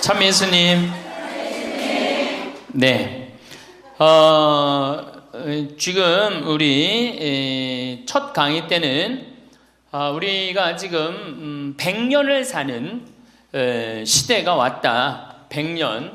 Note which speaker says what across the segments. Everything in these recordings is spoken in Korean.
Speaker 1: 참 예수님. 네. 지금 우리 첫 강의 때는 우리가 지금 100년을 사는 시대가 왔다. 100년.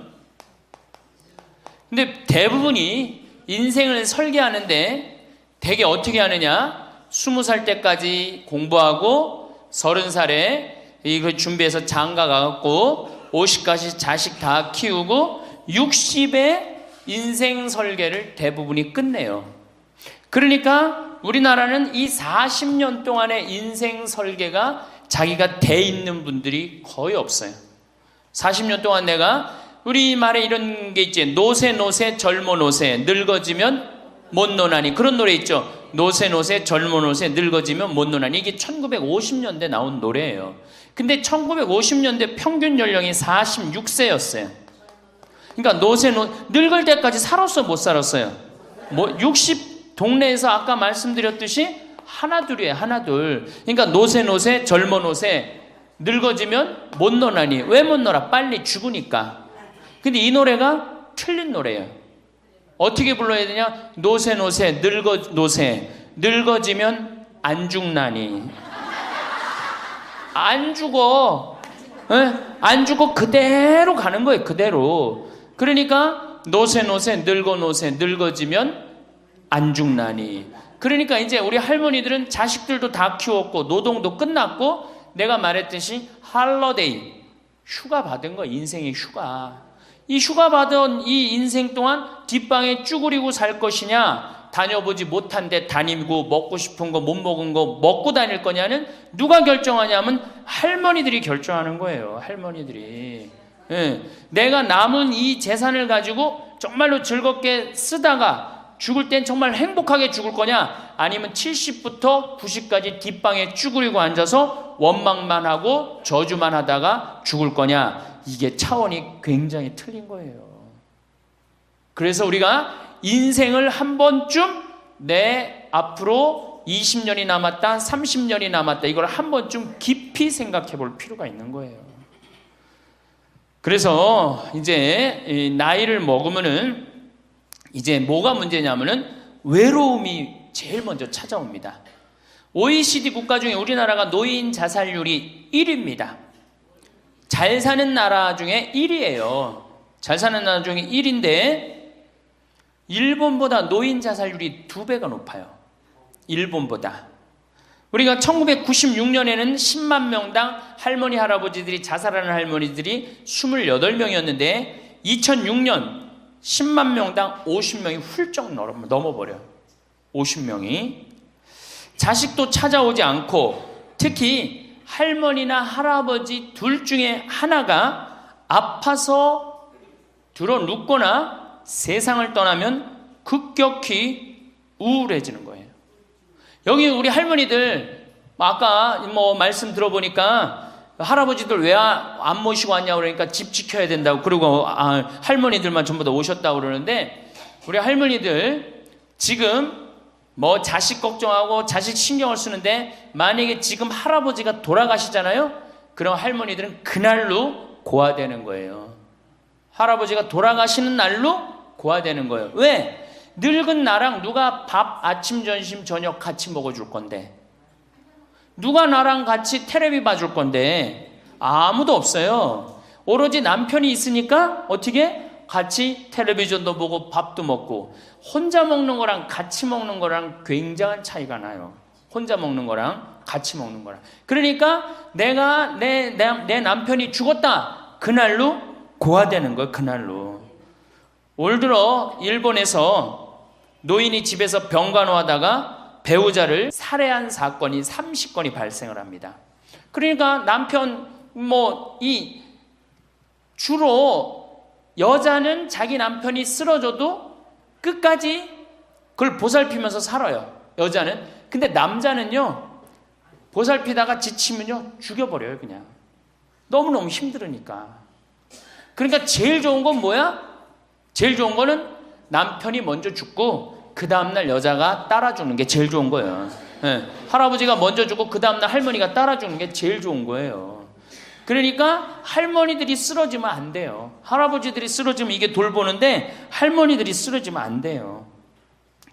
Speaker 1: 근데 대부분이 인생을 설계하는데 되게 어떻게 하느냐? 20살 때까지 공부하고 30살에 이거 준비해서 장가 가갖고 50까지 자식 다 키우고 60에 인생 설계를 대부분이 끝내요. 그러니까 우리나라는 이 40년 동안의 인생 설계가 자기가 돼 있는 분들이 거의 없어요. 40년 동안 내가 우리 말에 이런 게 있지. 노세 노세 젊어 노세 늙어지면 못 노나니. 그런 노래 있죠. 노세 노세 젊어 노세 늙어지면 못 노나니. 이게 1950년대 나온 노래예요. 근데 1950년대 평균 연령이 46세였어요. 그러니까 늙을 때까지 살았어 못 살았어요? 60 동네에서 아까 말씀드렸듯이 하나둘이에요. 하나둘. 그러니까 노세 노세 젊어 노세 늙어지면 못 노나니. 왜 못 놀아? 빨리 죽으니까. 근데 이 노래가 틀린 노래예요. 어떻게 불러야 되냐? 노세 노세 노세 늙어지면 안 죽나니. 안 죽어. 네? 안 죽어. 그대로 가는 거예요. 그대로. 그러니까 노세 노세 노세 늙어지면 안 죽나니. 그러니까 이제 우리 할머니들은 자식들도 다 키웠고 노동도 끝났고 내가 말했듯이 할러데이 휴가 받은 거. 인생의 휴가. 이 휴가 받은 이 인생 동안 뒷방에 쭈그리고 살 것이냐, 다녀보지 못한 데 다니고 먹고 싶은 거 못 먹은 거 먹고 다닐 거냐는 누가 결정하냐면 할머니들이 결정하는 거예요. 할머니들이. 예. 내가 남은 이 재산을 가지고 정말로 즐겁게 쓰다가 죽을 땐 정말 행복하게 죽을 거냐, 아니면 70부터 90까지 뒷방에 쭈그리고 앉아서 원망만 하고 저주만 하다가 죽을 거냐. 이게 차원이 굉장히 틀린 거예요. 그래서 우리가 인생을 한 번쯤 내 앞으로 20년이 남았다, 30년이 남았다, 이걸 한 번쯤 깊이 생각해 볼 필요가 있는 거예요. 그래서 이제 나이를 먹으면은 이제 뭐가 문제냐면은 외로움이 제일 먼저 찾아옵니다. OECD 국가 중에 우리나라가 노인 자살률이 1위입니다. 잘 사는 나라 중에 1위예요. 잘 사는 나라 중에 1위인데 일본보다 노인 자살률이 2배가 높아요. 일본보다. 우리가 1996년에는 10만 명당 할머니 할아버지들이 자살하는 할머니들이 28명이었는데 2006년 10만 명당 50명이 훌쩍 넘어버려요. 50명이. 자식도 찾아오지 않고 특히 할머니나 할아버지 둘 중에 하나가 아파서 들어눕거나 세상을 떠나면 급격히 우울해지는 거예요. 여기 우리 할머니들 아까 말씀 들어보니까 할아버지들 왜 안 모시고 왔냐고 그러니까 집 지켜야 된다고, 그리고 할머니들만 전부 다 오셨다고 그러는데 우리 할머니들 지금 자식 걱정하고 자식 신경을 쓰는데 만약에 지금 할아버지가 돌아가시잖아요? 그럼 할머니들은 그날로 고아되는 거예요. 할아버지가 돌아가시는 날로 고아되는 거예요. 왜? 늙은 나랑 누가 밥 아침 점심 저녁 같이 먹어줄 건데, 누가 나랑 같이 텔레비 봐줄 건데 아무도 없어요. 오로지 남편이 있으니까 어떻게 같이 텔레비전도 보고 밥도 먹고. 혼자 먹는 거랑 같이 먹는 거랑 굉장한 차이가 나요. 혼자 먹는 거랑 같이 먹는 거랑. 그러니까 내가 내 남편이 죽었다, 그날로 고아되는 거예요. 그날로. 올 들어 일본에서 노인이 집에서 병간호하다가 배우자를 살해한 사건이 30건이 발생을 합니다. 그러니까 남편 주로 여자는 자기 남편이 쓰러져도 끝까지 그걸 보살피면서 살아요. 여자는. 근데 남자는요, 보살피다가 지치면요 죽여버려요. 그냥 너무너무 힘들으니까. 그러니까 제일 좋은 건 뭐야? 제일 좋은 거는 남편이 먼저 죽고 그 다음날 여자가 따라주는 게 제일 좋은 거예요. 네. 할아버지가 먼저 죽고 그 다음날 할머니가 따라주는 게 제일 좋은 거예요. 그러니까 할머니들이 쓰러지면 안 돼요. 할아버지들이 쓰러지면 이게 돌보는데 할머니들이 쓰러지면 안 돼요.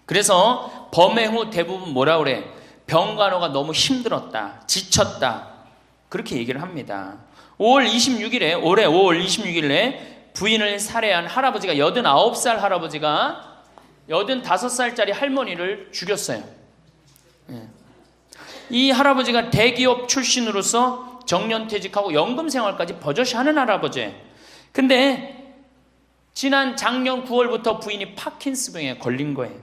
Speaker 1: 그래서 범행 후 대부분 뭐라 그래? 병간호가 너무 힘들었다, 지쳤다, 그렇게 얘기를 합니다. 올해 5월 26일에 부인을 살해한 할아버지가 89살 할아버지가 85살짜리 할머니를 죽였어요. 이 할아버지가 대기업 출신으로서 정년퇴직하고 연금 생활까지 버젓이 하는 할아버지예요. 근데 지난 작년 9월부터 부인이 파킨스병에 걸린 거예요.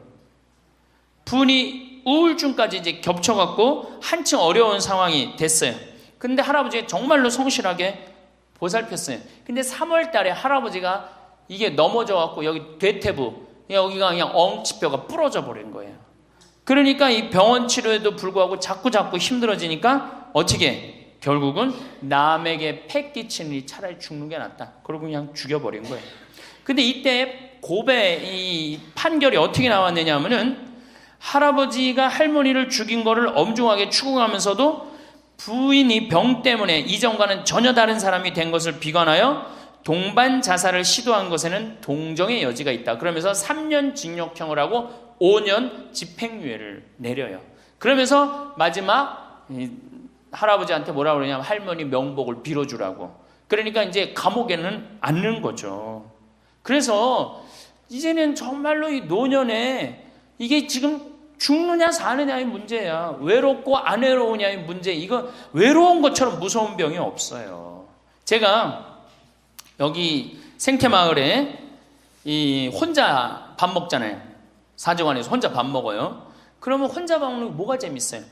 Speaker 1: 부인이 우울증까지 이제 겹쳐갖고 한층 어려운 상황이 됐어요. 근데 할아버지가 정말로 성실하게 보살폈어요. 근데 3월 달에 할아버지가 이게 넘어져갖고 여기 대퇴부, 여기가 그냥 엉치뼈가 부러져 버린 거예요. 그러니까 이 병원 치료에도 불구하고 자꾸 힘들어지니까 어떻게? 결국은 남에게 패 끼치는 이 차라리 죽는 게 낫다. 그러고 그냥 죽여버린 거예요. 근데 이때 이 판결이 어떻게 나왔느냐 하면은 할아버지가 할머니를 죽인 거를 엄중하게 추궁하면서도 부인이 병 때문에 이전과는 전혀 다른 사람이 된 것을 비관하여 동반 자살을 시도한 것에는 동정의 여지가 있다. 그러면서 3년 징역형을 하고 5년 집행유예를 내려요. 그러면서 마지막 할아버지한테 뭐라 그러냐면 할머니 명복을 빌어주라고. 그러니까 이제 감옥에는 안 넣는 거죠. 그래서 이제는 정말로 이 노년에 이게 지금 죽느냐 사느냐의 문제야. 외롭고 안 외로우냐의 문제. 이거 외로운 것처럼 무서운 병이 없어요. 제가 여기 생태마을에 혼자 밥 먹잖아요. 사정원에서 혼자 밥 먹어요. 그러면 혼자 밥 먹는 게 뭐가 재밌어요?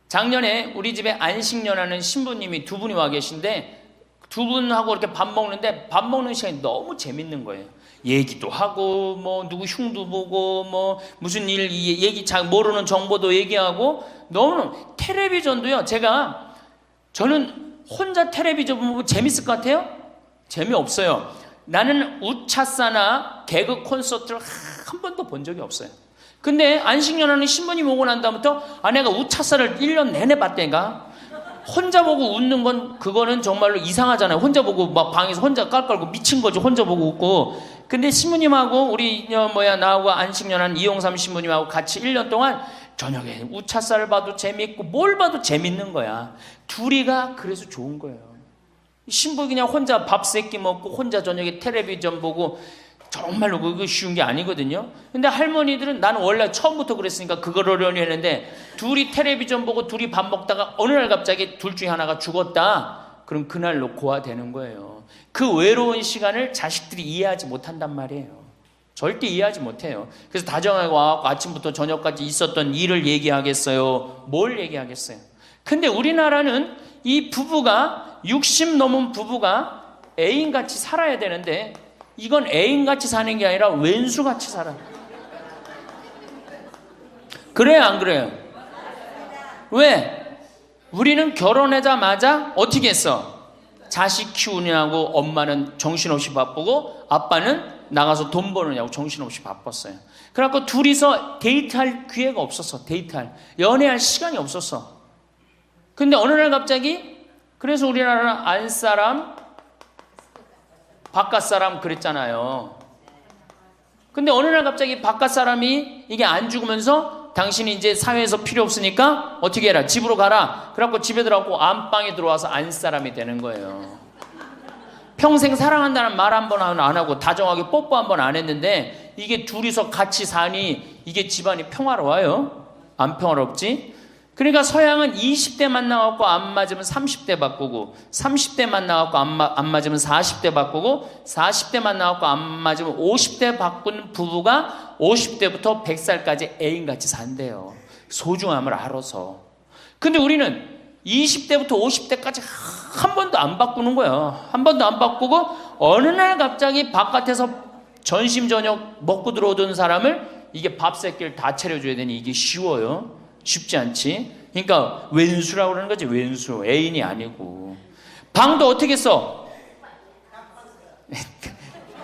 Speaker 1: 작년에 우리 집에 안식년하는 신부님이 2분이 와 계신데 2분하고 이렇게 밥 먹는데 밥 먹는 시간이 너무 재밌는 거예요. 얘기도 하고 뭐 누구 흉도 보고 뭐 무슨 일 얘기 잘 모르는 정보도 얘기하고 너무 텔레비전도요. 저는 혼자 텔레비전 보면 재밌을 것 같아요? 재미없어요. 나는 우차사나 개그 콘서트를 한 번도 본 적이 없어요. 근데 안식년하는 신부님 오고 난 다음부터 내가 우차사를 1년 내내 봤다니까. 혼자 보고 웃는 건 그거는 정말로 이상하잖아요. 혼자 보고 막 방에서 혼자 깔깔고 미친 거지. 혼자 보고 웃고. 근데 신부님하고 우리 나하고 안식년한 이용삼 신부님하고 같이 1년 동안 저녁에 우차사를 봐도 재밌고 뭘 봐도 재밌는 거야. 둘이가 그래서 좋은 거예요. 신부 그냥 혼자 밥 세끼 먹고 혼자 저녁에 텔레비전 보고 정말로 그거 쉬운 게 아니거든요. 근데 할머니들은 나는 원래 처음부터 그랬으니까 그걸 어려니 했는데 둘이 텔레비전 보고 둘이 밥 먹다가 어느 날 갑자기 둘 중에 하나가 죽었다. 그럼 그날로 고아되는 거예요. 그 외로운 시간을 자식들이 이해하지 못한단 말이에요. 절대 이해하지 못해요. 그래서 다정하고 와갖고 아침부터 저녁까지 있었던 일을 얘기하겠어요? 뭘 얘기하겠어요? 근데 우리나라는 이 부부가 60 넘은 부부가 애인같이 살아야 되는데 이건 애인같이 사는 게 아니라 왼수같이 살아요. 그래요, 안 그래요? 왜? 우리는 결혼하자마자 어떻게 했어? 자식 키우느냐고 엄마는 정신없이 바쁘고 아빠는 나가서 돈 버느냐고 정신없이 바빴어요. 그래갖고 둘이서 데이트할 기회가 없었어. 연애할 시간이 없었어. 근데 어느 날 갑자기 그래서 우리나라는 안사람 바깥사람 그랬잖아요. 근데 어느 날 갑자기 바깥사람이 이게 안 죽으면서 당신이 이제 사회에서 필요 없으니까 어떻게 해라, 집으로 가라. 그래갖고 집에 들어가고 안방에 들어와서 안사람이 되는 거예요. 평생 사랑한다는 말 한 번 안 하고 다정하게 뽀뽀 한 번 안 했는데 이게 둘이서 같이 사니 이게 집안이 평화로워요? 안 평화롭지? 그러니까 서양은 20대 만나갖고 안 맞으면 30대 바꾸고 30대 만나갖고 안 맞으면 40대 바꾸고 40대 만나갖고 안 맞으면 50대 바꾼 부부가 50대부터 100살까지 애인같이 산대요. 소중함을 알아서. 근데 우리는 20대부터 50대까지 한 번도 안 바꾸는 거야. 한 번도 안 바꾸고 어느 날 갑자기 바깥에서 전심 저녁 먹고 들어오던 사람을 이게 밥 새끼를 다 차려줘야 되니 이게 쉬워요? 쉽지 않지. 그러니까 왼수라고 그러는 거지. 왼수. 애인이 아니고. 방도 어떻게 써?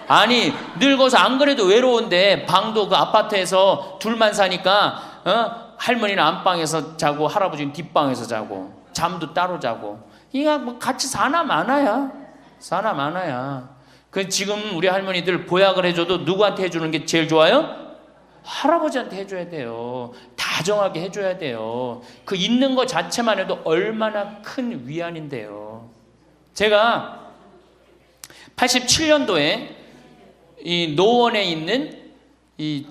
Speaker 1: 아니 늙어서 안 그래도 외로운데 방도 그 아파트에서 둘만 사니까 할머니는 안방에서 자고 할아버지는 뒷방에서 자고 잠도 따로 자고 이가 뭐 같이 사나 마나야. 사나 마나야. 그 지금 우리 할머니들 보약을 해줘도 누구한테 해주는 게 제일 좋아요? 할아버지한테 해줘야 돼요. 다정하게 해줘야 돼요. 그 있는 것 자체만 해도 얼마나 큰 위안인데요. 제가 87년도에 이 노원에 있는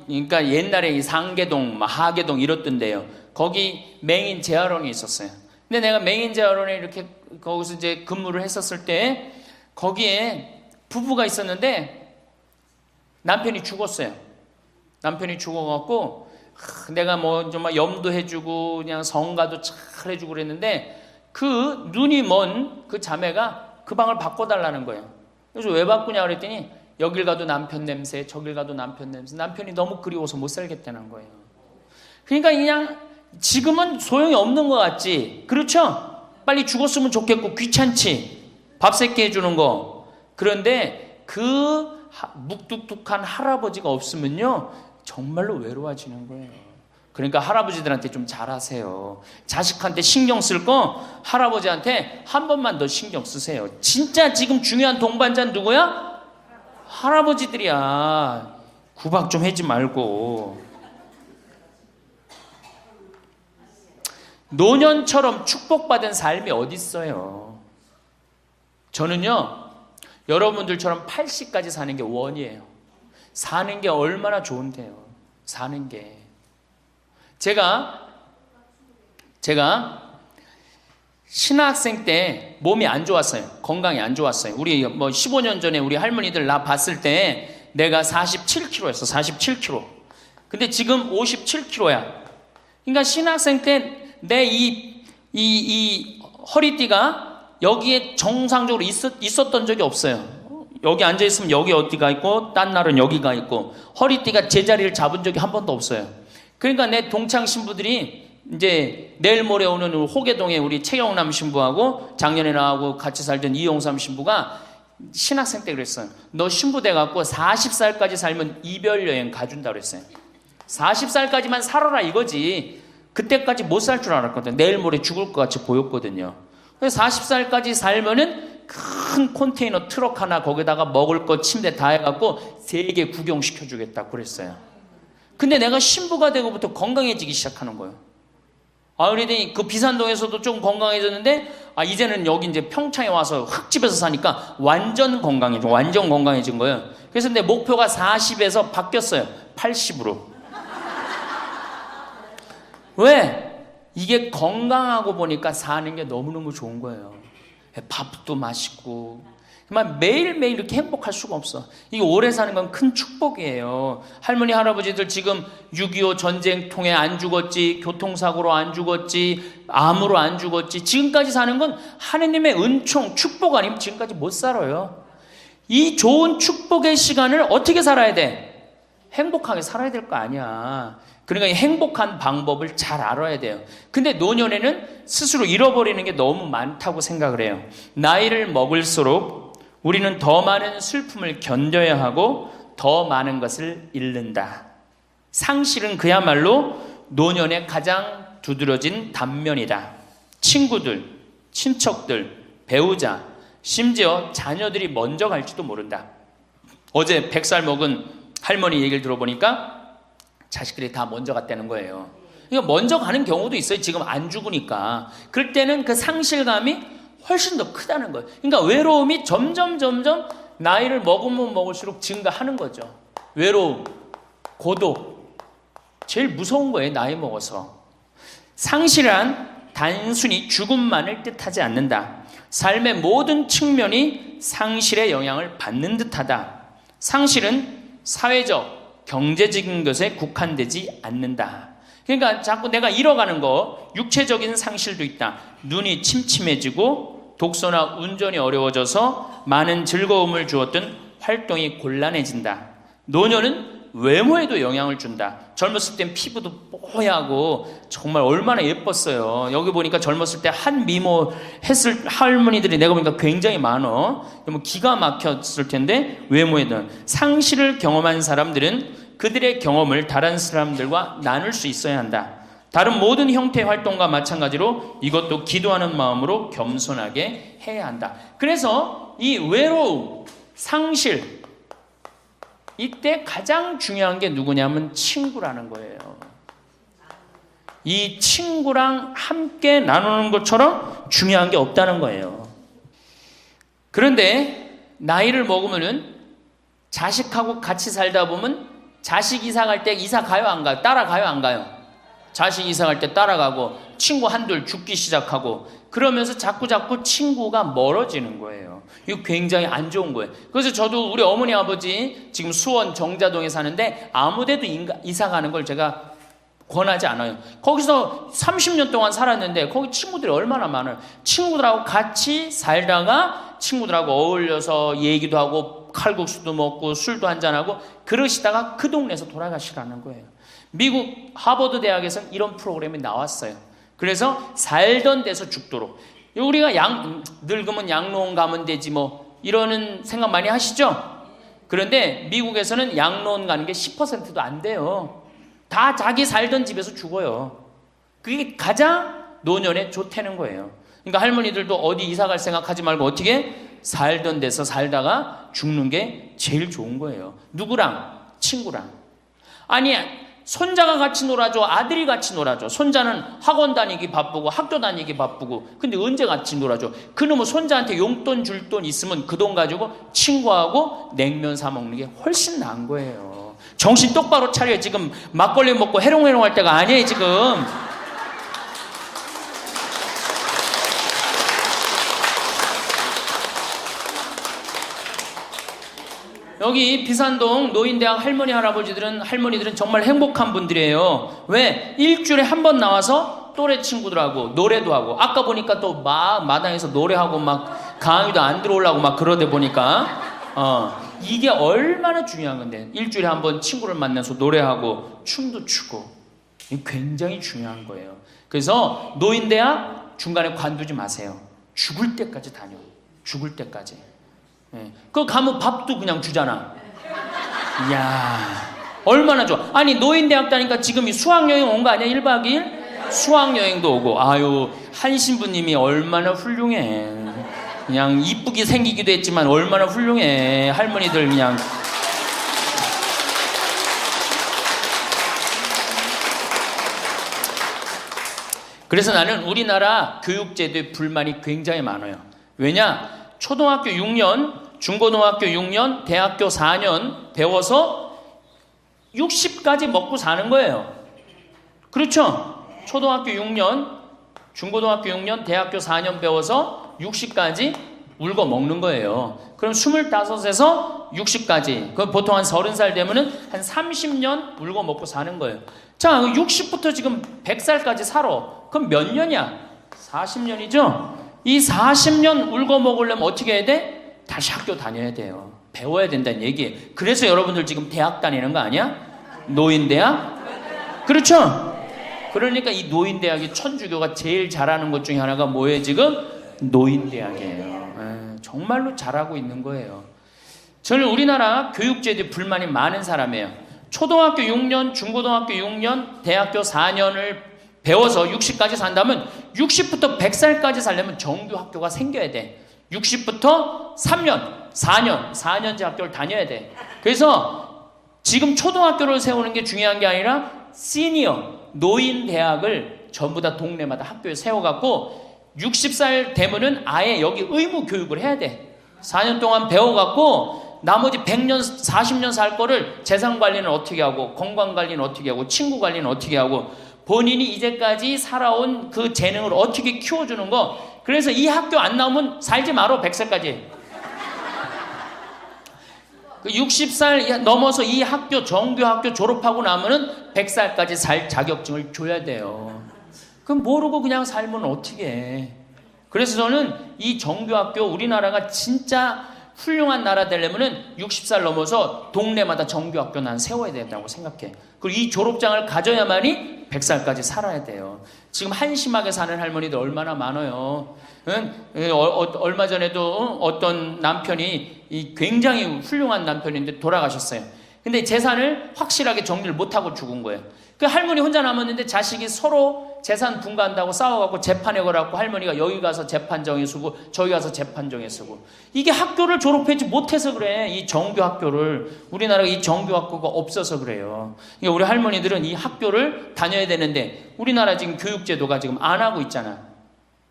Speaker 1: 그러니까 옛날에 이 상계동, 하계동 이렇던데요. 거기 맹인 재활원이 있었어요. 근데 내가 맹인 재활원에 이렇게 거기서 이제 근무를 했었을 때 거기에 부부가 있었는데 남편이 죽었어요. 남편이 죽어갖고 내가 뭐 좀 염도해주고 그냥 성가도 잘 해주고 그랬는데 그 눈이 먼 그 자매가 그 방을 바꿔달라는 거예요. 그래서 왜 바꾸냐 그랬더니 여길 가도 남편 냄새, 저길 가도 남편 냄새. 남편이 너무 그리워서 못 살겠다는 거예요. 그러니까 그냥 지금은 소용이 없는 것 같지. 그렇죠? 빨리 죽었으면 좋겠고 귀찮지. 밥 새끼 해주는 거. 그런데 그 묵뚝뚝한 할아버지가 없으면요 정말로 외로워지는 거예요. 그러니까 할아버지들한테 좀 잘하세요. 자식한테 신경 쓸 거 할아버지한테 한 번만 더 신경 쓰세요. 진짜 지금 중요한 동반자는 누구야? 할아버지들이야. 구박 좀 하지 말고. 노년처럼 축복받은 삶이 어딨어요. 저는요 여러분들처럼 80까지 사는 게 원이에요. 사는 게 얼마나 좋은데요. 사는 게. 제가 신학생 때 몸이 안 좋았어요. 건강이 안 좋았어요. 우리 뭐 15년 전에 우리 할머니들 나 봤을 때 내가 47kg였어. 47kg. 근데 지금 57kg야. 그러니까 신학생 때 내 이 허리띠가 여기에 정상적으로 있었던 적이 없어요. 여기 앉아있으면 여기 어디가 있고 딴 날은 여기가 있고 허리띠가 제자리를 잡은 적이 한 번도 없어요. 그러니까 내 동창 신부들이 이제 내일 모레 오는 호계동에 우리 최영남 신부하고 작년에 나하고 같이 살던 이용삼 신부가 신학생 때 그랬어요. 너 신부 돼갖고 40살까지 살면 이별 여행 가준다 그랬어요. 40살까지만 살아라 이거지. 그때까지 못 살 줄 알았거든. 내일 모레 죽을 것 같이 보였거든요. 그래서 40살까지 살면은 큰 컨테이너 트럭 하나 거기다가 먹을 것 침대 다 해갖고 세계 구경시켜주겠다 그랬어요. 근데 내가 신부가 되고부터 건강해지기 시작하는 거예요. 그러더니 그 비산동에서도 좀 건강해졌는데 이제는 여기 이제 평창에 와서 흙집에서 사니까 완전 건강해진 거예요. 그래서 내 목표가 40에서 바뀌었어요. 80으로. 왜? 이게 건강하고 보니까 사는 게 너무너무 좋은 거예요. 밥도 맛있고 정말 매일매일 이렇게 행복할 수가 없어. 이게 오래 사는 건 큰 축복이에요. 할머니 할아버지들 지금 6.25 전쟁 통해 안 죽었지, 교통사고로 안 죽었지, 암으로 안 죽었지, 지금까지 사는 건 하느님의 은총 축복 아니면 지금까지 못 살아요. 이 좋은 축복의 시간을 어떻게 살아야 돼? 행복하게 살아야 될 거 아니야. 그러니까 이 행복한 방법을 잘 알아야 돼요. 근데 노년에는 스스로 잃어버리는 게 너무 많다고 생각을 해요. 나이를 먹을수록 우리는 더 많은 슬픔을 견뎌야 하고 더 많은 것을 잃는다. 상실은 그야말로 노년의 가장 두드러진 단면이다. 친구들, 친척들, 배우자, 심지어 자녀들이 먼저 갈지도 모른다. 어제 100살 먹은 할머니 얘기를 들어보니까 자식들이 다 먼저 갔다는 거예요. 그러니까 먼저 가는 경우도 있어요. 지금 안 죽으니까. 그럴 때는 그 상실감이 훨씬 더 크다는 거예요. 그러니까 외로움이 점점 나이를 먹으면 먹을수록 증가하는 거죠. 외로움, 고독. 제일 무서운 거예요. 나이 먹어서. 상실은 단순히 죽음만을 뜻하지 않는다. 삶의 모든 측면이 상실의 영향을 받는 듯하다. 상실은 사회적, 경제적인 것에 국한되지 않는다. 그러니까 자꾸 내가 잃어가는 거, 육체적인 상실도 있다. 눈이 침침해지고 독서나 운전이 어려워져서 많은 즐거움을 주었던 활동이 곤란해진다. 노년은 외모에도 영향을 준다. 젊었을 땐 피부도 뽀얗고 정말 얼마나 예뻤어요. 여기 보니까 젊었을 때 한 미모 했을 할머니들이 내가 보니까 굉장히 많어. 뭐 기가 막혔을 텐데 외모에는 상실을 경험한 사람들은 그들의 경험을 다른 사람들과 나눌 수 있어야 한다. 다른 모든 형태의 활동과 마찬가지로 이것도 기도하는 마음으로 겸손하게 해야 한다. 그래서 이 외로움, 상실, 이때 가장 중요한 게 누구냐면 친구라는 거예요. 이 친구랑 함께 나누는 것처럼 중요한 게 없다는 거예요. 그런데 나이를 먹으면은 자식하고 같이 살다 보면 자식 이사 갈 때 이사 가요 안 가요? 따라가요 안 가요? 자식 이사 갈 때 따라가고 친구 한둘 죽기 시작하고 그러면서 자꾸 친구가 멀어지는 거예요. 이거 굉장히 안 좋은 거예요. 그래서 저도 우리 어머니 아버지 지금 수원 정자동에 사는데 아무데도 이사 가는 걸 제가 권하지 않아요. 거기서 30년 동안 살았는데 거기 친구들이 얼마나 많아요. 친구들하고 같이 살다가 친구들하고 어울려서 얘기도 하고 칼국수도 먹고 술도 한잔하고 그러시다가 그 동네에서 돌아가시라는 거예요. 미국 하버드 대학에서는 이런 프로그램이 나왔어요. 그래서 살던 데서 죽도록. 우리가 늙으면 양로원 가면 되지 뭐 이러는 생각 많이 하시죠? 그런데 미국에서는 양로원 가는 게 10%도 안 돼요. 다 자기 살던 집에서 죽어요. 그게 가장 노년에 좋다는 거예요. 그러니까 할머니들도 어디 이사 갈 생각하지 말고 어떻게 살던 데서 살다가 죽는 게 제일 좋은 거예요. 누구랑? 친구랑. 아니 손자가 같이 놀아줘, 아들이 같이 놀아줘. 손자는 학원 다니기 바쁘고 학교 다니기 바쁘고 근데 언제 같이 놀아줘? 그놈은 손자한테 용돈 줄 돈 있으면 그 돈 가지고 친구하고 냉면 사 먹는 게 훨씬 나은 거예요. 정신 똑바로 차려요. 지금 막걸리 먹고 해롱해롱 할 때가 아니에요 지금. 여기 비산동 노인대학 할머니들은 정말 행복한 분들이에요. 왜? 일주일에 한 번 나와서 또래 친구들하고 노래도 하고 아까 보니까 또 막 마당에서 노래하고 막 강의도 안 들어오려고 막 그러다 보니까 이게 얼마나 중요한 건데 일주일에 한 번 친구를 만나서 노래하고 춤도 추고 이게 굉장히 중요한 거예요. 그래서 노인대학 중간에 관두지 마세요. 죽을 때까지 다녀. 죽을 때까지. 그거 가면 밥도 그냥 주잖아. 이야, 얼마나 좋아. 아니, 노인대학 다니까 지금 수학여행 온 거 아니야? 1박 2일? 수학여행도 오고. 아유, 한 신부님이 얼마나 훌륭해. 그냥 이쁘게 생기기도 했지만 얼마나 훌륭해. 할머니들 그냥. 그래서 나는 우리나라 교육제도에 불만이 굉장히 많아요. 왜냐? 초등학교 6년, 중고등학교 6년, 대학교 4년 배워서 60까지 먹고 사는 거예요. 그렇죠? 초등학교 6년, 중고등학교 6년, 대학교 4년 배워서 60까지 울고 먹는 거예요. 그럼 25에서 60까지. 그럼 보통 한 30살 되면은 한 30년 울고 먹고 사는 거예요. 자, 60부터 지금 100살까지 살아. 그럼 몇 년이야? 40년이죠? 이 40년 울고 먹으려면 어떻게 해야 돼? 다시 학교 다녀야 돼요. 배워야 된다는 얘기예요. 그래서 여러분들 지금 대학 다니는 거 아니야? 노인대학? 그렇죠? 그러니까 이 노인대학이 천주교가 제일 잘하는 것 중에 하나가 뭐예요 지금? 노인대학이에요. 정말로 잘하고 있는 거예요. 저는 우리나라 교육제도에 불만이 많은 사람이에요. 초등학교 6년, 중고등학교 6년, 대학교 4년을 배워서 60까지 산다면 60부터 100살까지 살려면 정규 학교가 생겨야 돼. 60부터 3년, 4년제 학교를 다녀야 돼. 그래서 지금 초등학교를 세우는 게 중요한 게 아니라 시니어, 노인 대학을 전부 다 동네마다 학교에 세워갖고 60살 되면은 아예 여기 의무 교육을 해야 돼. 4년 동안 배워갖고 나머지 100년, 40년 살 거를 재산 관리는 어떻게 하고 건강 관리는 어떻게 하고 친구 관리는 어떻게 하고 본인이 이제까지 살아온 그 재능을 어떻게 키워주는 거. 그래서 이 학교 안 나오면 살지 말어 100살까지. 60살 넘어서 이 학교 정규 학교 졸업하고 나면은 100살까지 살 자격증을 줘야 돼요. 그럼 모르고 그냥 살면 어떻게 해. 그래서 저는 이 정규 학교 우리나라가 진짜 훌륭한 나라 되려면은 60살 넘어서 동네마다 정규 학교 난 세워야 된다고 생각해. 그리고 이 졸업장을 가져야만이 100살까지 살아야 돼요. 지금 한심하게 사는 할머니들 얼마나 많아요. 얼마 전에도 어떤 남편이 굉장히 훌륭한 남편인데 돌아가셨어요. 근데 재산을 확실하게 정리를 못하고 죽은 거예요. 그 할머니 혼자 남았는데 자식이 서로 재산 분가한다고 싸워갖고 재판에 걸어갖고 할머니가 여기 가서 재판정에 서고 저기 가서 재판정에 서고. 이게 학교를 졸업하지 못해서 그래. 이 정규 학교를. 우리나라가 이 정규 학교가 없어서 그래요. 그러니까 우리 할머니들은 이 학교를 다녀야 되는데 우리나라 지금 교육제도가 지금 안 하고 있잖아.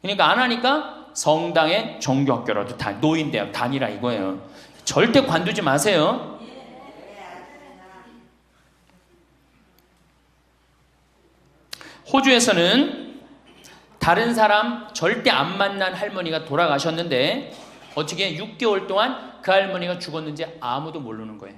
Speaker 1: 그러니까 안 하니까 성당의 정규 학교라도 노인대학 다니라 이거예요. 절대 관두지 마세요. 호주에서는 다른 사람 절대 안 만난 할머니가 돌아가셨는데 어떻게 6개월 동안 그 할머니가 죽었는지 아무도 모르는 거예요.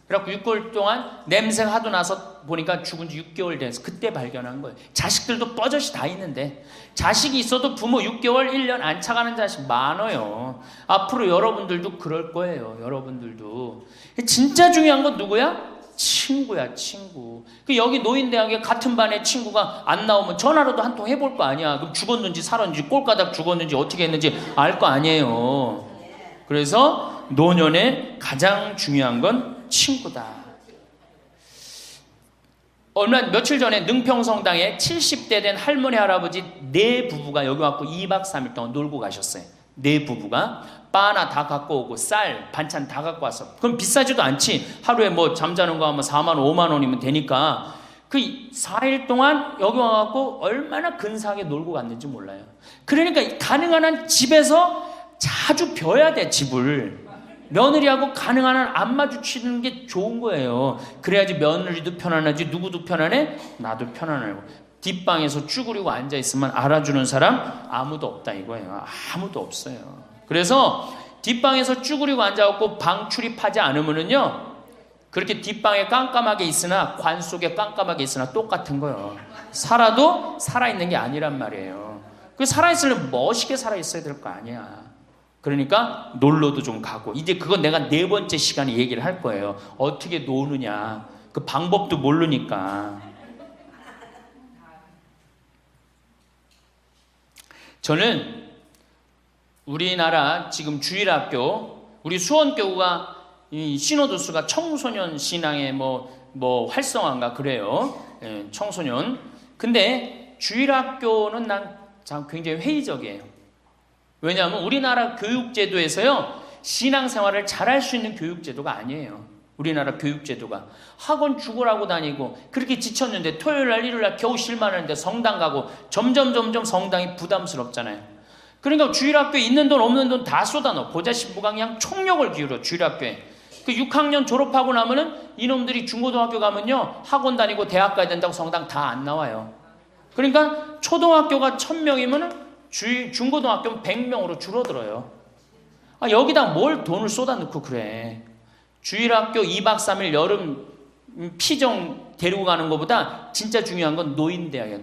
Speaker 1: 그래갖고 6개월 동안 냄새가 하도 나서 보니까 죽은 지 6개월 돼서 그때 발견한 거예요. 자식들도 뻐젓이 다 있는데 자식이 있어도 부모 6개월, 1년 안 차가는 자식 많아요. 앞으로 여러분들도 그럴 거예요. 여러분들도. 진짜 중요한 건 누구야? 친구야, 친구. 여기 노인대학에 같은 반에 친구가 안 나오면 전화로도 한 통 해볼 거 아니야. 그럼 죽었는지 살았는지 꼴가닥 죽었는지 어떻게 했는지 알 거 아니에요. 그래서 노년에 가장 중요한 건 친구다. 며칠 전에 능평성당에 70대 된 할머니 할아버지 네 부부가 여기 왔고 2박 3일 동안 놀고 가셨어요. 네 부부가 바나 다 갖고 오고 쌀 반찬 다 갖고 왔어. 그럼 비싸지도 않지. 하루에 뭐 잠자는 거 하면 4만 원 5만 원이면 되니까 그 4일 동안 여기 와갖고 얼마나 근사하게 놀고 갔는지 몰라요. 그러니까 가능한 한 집에서 자주 벼야 돼. 집을 며느리하고 가능한 한 안 마주치는 게 좋은 거예요. 그래야지 며느리도 편안하지 누구도 편안해? 나도 편안하고. 뒷방에서 쭈그리고 앉아있으면 알아주는 사람 아무도 없다 이거예요. 아무도 없어요. 그래서 뒷방에서 쭈그리고 앉아갖고 방 출입하지 않으면은요 그렇게 뒷방에 깜깜하게 있으나 관 속에 깜깜하게 있으나 똑같은 거예요. 살아도 살아있는 게 아니란 말이에요. 그 살아있으려면 멋있게 살아있어야 될 거 아니야. 그러니까 놀러도 좀 가고. 이제 그건 내가 4번째 시간에 얘기를 할 거예요. 어떻게 노느냐 그 방법도 모르니까. 저는 우리나라 지금 주일학교 우리 수원교구가 이 신호도 수가 청소년 신앙의 뭐 활성화인가 그래요. 예, 청소년. 근데 주일학교는 난 굉장히 회의적이에요. 왜냐하면 우리나라 교육제도에서요 신앙생활을 잘할 수 있는 교육제도가 아니에요. 우리나라 교육제도가 학원 죽으라고 다니고 그렇게 지쳤는데 토요일날 일요일날 겨우 쉴만하는데 성당 가고 점점 성당이 부담스럽잖아요. 그러니까 주일학교에 있는 돈 없는 돈 다 쏟아넣어. 보좌신부가 그냥 총력을 기울여 주일학교에. 그 6학년 졸업하고 나면은 이놈들이 중고등학교 가면요 학원 다니고 대학 가야 된다고 성당 다 안 나와요. 그러니까 초등학교가 1000명이면은 중고등학교는 100명으로 줄어들어요. 여기다 뭘 돈을 쏟아넣고 그래. 주일학교 2박 3일 여름 피정 데리고 가는 것보다 진짜 중요한 건 노인대학이야.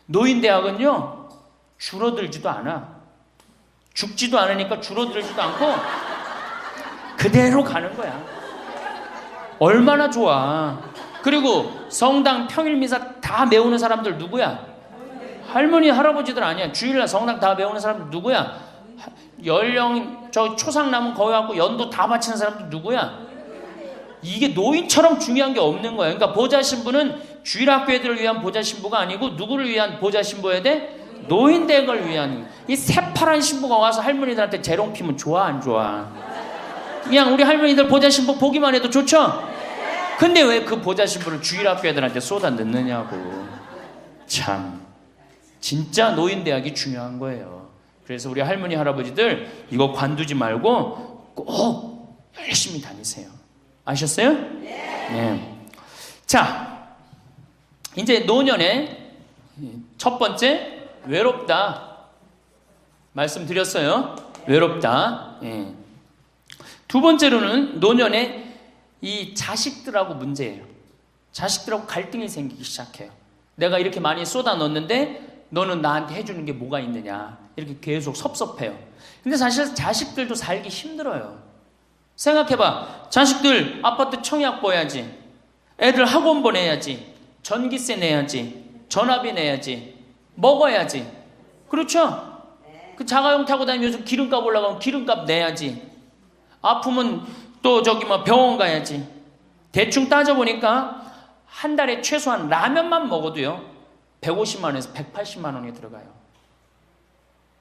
Speaker 1: 노인대학은요 줄어들지도 않아. 죽지도 않으니까 줄어들지도 않고 그대로 가는 거야. 얼마나 좋아. 그리고 성당 평일미사 다 메우는 사람들 누구야? 할머니 할아버지들 아니야. 주일날 성당 다 메우는 사람들 누구야? 연령 저 초상 남은 거기 갖고 연도 다 바치는 사람들 누구야? 이게 노인처럼 중요한 게 없는 거야. 그러니까 보좌신부는 주일학교 애들을 위한 보좌신부가 아니고 누구를 위한 보좌신부여야 돼? 노인댁을 위한. 이 새파란 신부가 와서 할머니들한테 재롱 피면 좋아 안 좋아? 그냥 우리 할머니들 보좌신부 보기만 해도 좋죠? 근데 왜 그 보좌신부를 주일학교 애들한테 쏟아 넣느냐고. 참 진짜 노인대학이 중요한 거예요. 그래서 우리 할머니 할아버지들 이거 관두지 말고 꼭 열심히 다니세요. 아셨어요? 네. 자, 이제 노년에 첫 번째 외롭다 말씀드렸어요. 외롭다. 예. 두 번째로는 노년에 이 자식들하고 문제예요. 자식들하고 갈등이 생기기 시작해요. 내가 이렇게 많이 쏟아 넣었는데 너는 나한테 해주는 게 뭐가 있느냐 이렇게 계속 섭섭해요. 근데 사실 자식들도 살기 힘들어요. 생각해봐. 자식들 아파트 청약 보야지, 애들 학원 보내야지, 전기세 내야지, 전화비 내야지, 먹어야지. 그렇죠? 그 자가용 타고 다니면서 기름값 올라가면 기름값 내야지. 아프면 또 병원 가야지. 대충 따져보니까 한 달에 최소한 라면만 먹어도요 150만 원에서 180만 원이 들어가요.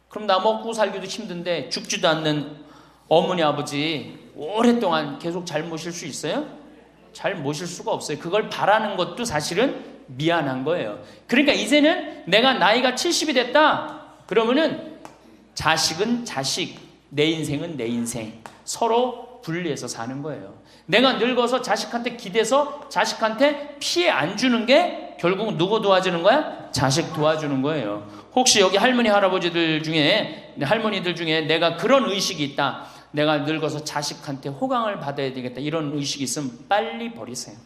Speaker 1: 그럼 나 먹고 살기도 힘든데 죽지도 않는 어머니 아버지 오랫동안 계속 잘 모실 수 있어요? 잘 모실 수가 없어요. 그걸 바라는 것도 사실은 미안한 거예요. 그러니까 이제는 내가 나이가 70이 됐다 그러면은 자식은 자식, 내 인생은 내 인생 서로 분리해서 사는 거예요. 내가 늙어서 자식한테 기대서 자식한테 피해 안 주는 게 결국 누구 도와주는 거야? 자식 도와주는 거예요. 혹시 여기 할머니 할아버지들 중에 할머니들 중에 내가 그런 의식이 있다, 내가 늙어서 자식한테 호강을 받아야 되겠다 이런 의식이 있으면 빨리 버리세요.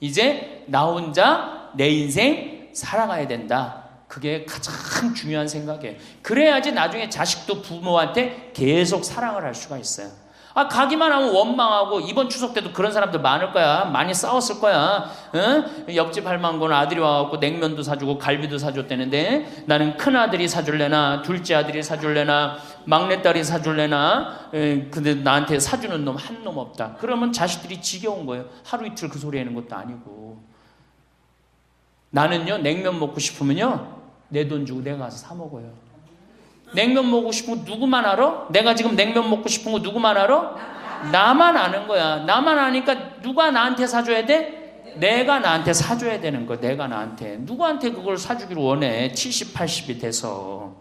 Speaker 1: 이제 나 혼자 내 인생 살아가야 된다. 그게 가장 중요한 생각이에요. 그래야지 나중에 자식도 부모한테 계속 사랑을 할 수가 있어요. 가기만 하면 원망하고 이번 추석 때도 그런 사람들 많을 거야. 많이 싸웠을 거야. 응? 옆집 할망구는 아들이 와갖고 냉면도 사주고 갈비도 사줬다는데 나는 큰아들이 사줄래나 둘째 아들이 사줄래나 막내딸이 사줄래나 근데 나한테 사주는 놈 한 놈 없다. 그러면 자식들이 지겨운 거예요. 하루 이틀 그 소리 하는 것도 아니고. 나는요 냉면 먹고 싶으면요 내 돈 주고 내가 가서 사 먹어요. 냉면 먹고 싶은 거 누구만 알아? 내가 지금 냉면 먹고 싶은 거 누구만 알아? 나만 아는 거야. 나만 아니까 누가 나한테 사줘야 돼? 내가 나한테 사줘야 되는 거야. 내가 나한테. 누구한테 그걸 사주기를 원해. 70, 80이 돼서.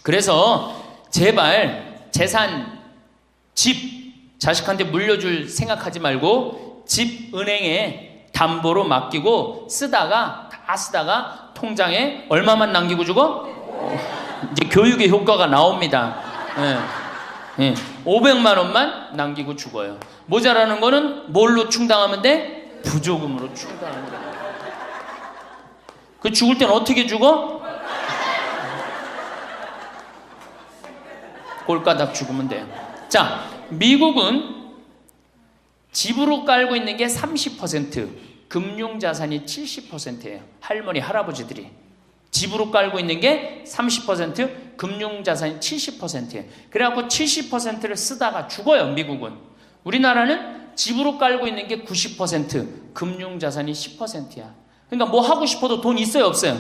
Speaker 1: 그래서 제발 재산, 집 자식한테 물려줄 생각하지 말고 집 은행에 담보로 맡기고 쓰다가 다 쓰다가 통장에 얼마만 남기고 주고? 이제 교육의 효과가 나옵니다. 500만 원만 남기고 죽어요. 모자라는 거는 뭘로 충당하면 돼? 부조금으로 충당하는 거예요. 그 죽을 땐 어떻게 죽어? 꼴까닥 죽으면 돼요. 자, 미국은 집으로 깔고 있는 게 30%, 금융자산이 70%예요. 할머니, 할아버지들이. 집으로 깔고 있는 게 30%, 금융자산이 70%예요. 그래갖고 70%를 쓰다가 죽어요, 미국은. 우리나라는 집으로 깔고 있는 게 90%, 금융자산이 10%야. 그러니까 뭐 하고 싶어도 돈 있어요, 없어요?